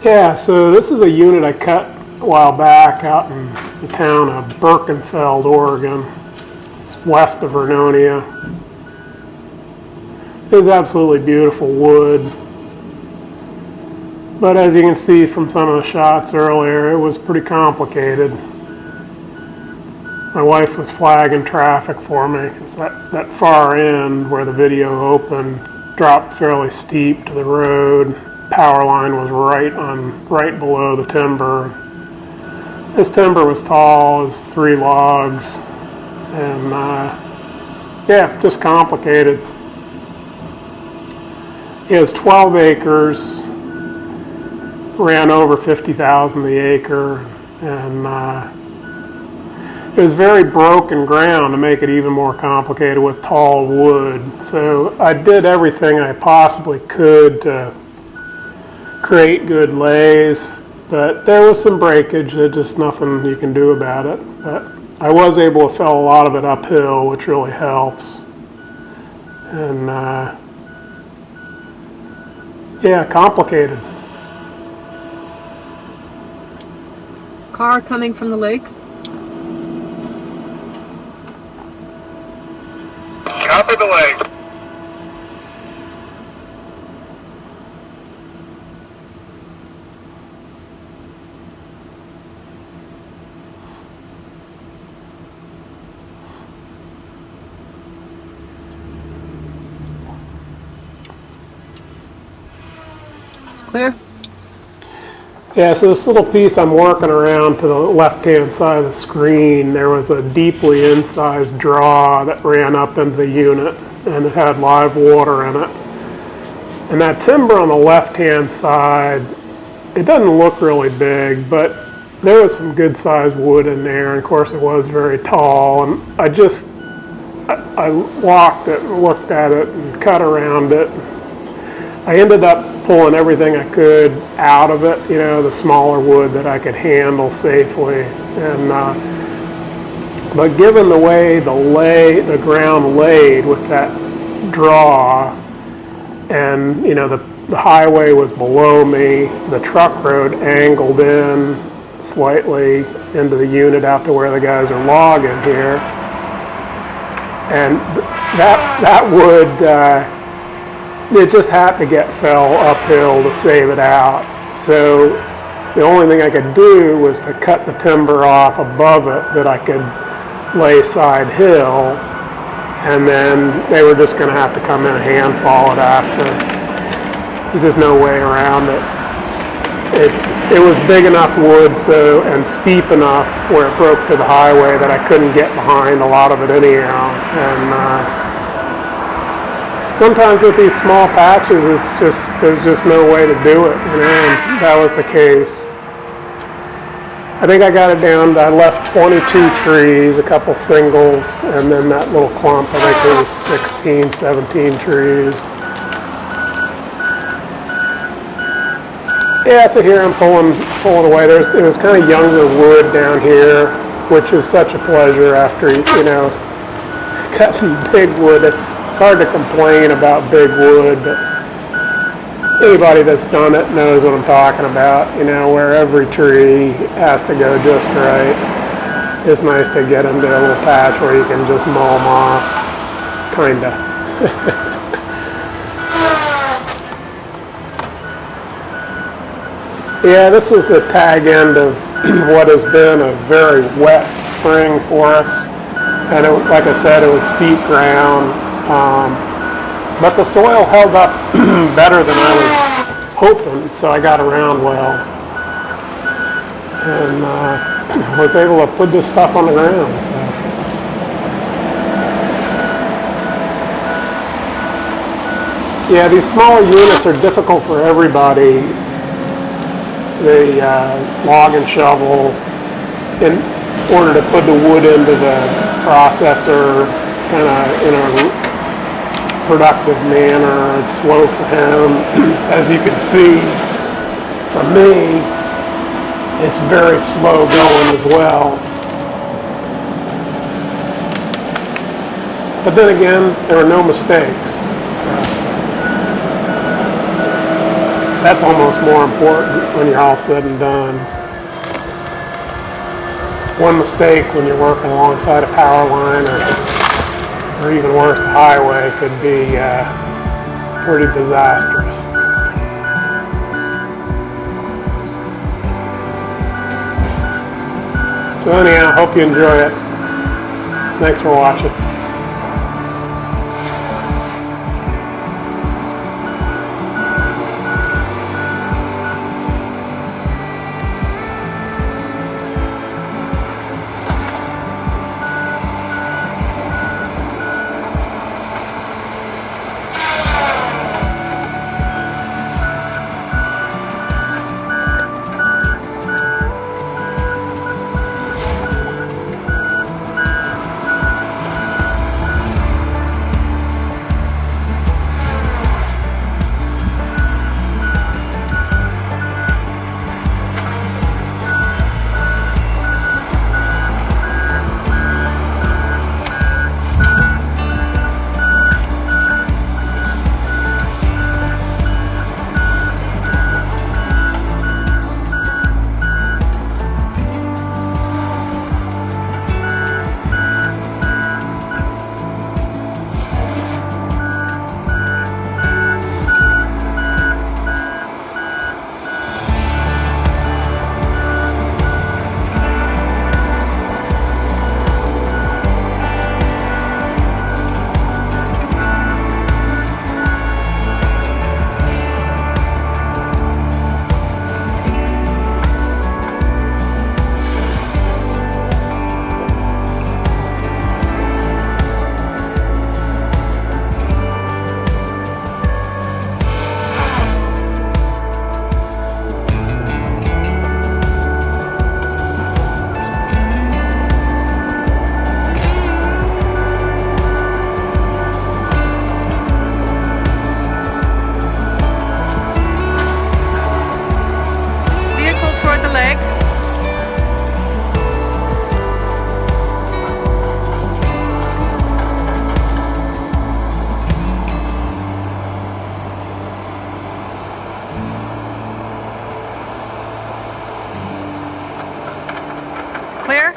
Yeah, so this is a unit I cut a while back out in the town of Birkenfeld, Oregon. It's west of Vernonia. It was absolutely beautiful wood. But as you can see from some of the shots earlier, it was pretty complicated. My wife was flagging traffic for me because that far end where the video opened dropped fairly steep to the road. Power line was right below the timber. This timber was tall as 3 logs, and yeah, just complicated. It was 12 acres, ran over 50,000 the acre, and it was very broken ground to make it even more complicated with tall wood. So I did everything I possibly could to create good lays, but there was some breakage. There's just nothing you can do about it. But I was able to fell a lot of it uphill, which really helps. And yeah, complicated. Car coming from the lake. Top of the lake. It's clear. Yeah, so this little piece I'm working around to the left-hand side of the screen, there was a deeply incised draw that ran up into the unit, and it had live water in it. And that timber on the left-hand side, it doesn't look really big, but there was some good-sized wood in there, and of course it was very tall, and I locked it and looked at it and cut around it. I ended up pulling everything I could out of it, you know, the smaller wood that I could handle safely. And but given the way the ground laid with that draw, and you know the highway was below me, the truck road angled in slightly into the unit out to where the guys are logging here, and that wood. It just had to get fell uphill to save it out. So the only thing I could do was to cut the timber off above it that I could lay side hill, and then they were just going to have to come in and hand fall it after. There's just no way around it. It was big enough wood and steep enough where it broke to the highway that I couldn't get behind a lot of it anyhow. And sometimes with these small patches, there's just no way to do it, you know, and that was the case. I think I got it down. I left 22 trees, a couple singles, and then that little clump, I think it was 16, 17 trees. Yeah, so here I'm pulling away. It was kind of younger wood down here, which is such a pleasure after, you know, cutting big wood. It's hard to complain about big wood, but anybody that's done it knows what I'm talking about, you know, where every tree has to go just right. It's nice to get into a little patch where you can just mow them off, kinda. Yeah, this was the tag end of what has been a very wet spring for us, and like I said, it was steep ground. But the soil held up better than I was hoping, so I got around well. And was able to put this stuff on the ground. So. Yeah, these smaller units are difficult for everybody. The log and shovel, in order to put the wood into the processor kind of in a productive manner. It's slow for him. As you can see, for me, it's very slow going as well. But then again, there are no mistakes. So. That's almost more important when you're all said and done. One mistake when you're working alongside a power line or even worse, a highway could be pretty disastrous. So anyhow, hope you enjoy it. Thanks for watching. Toward the lake. It's clear.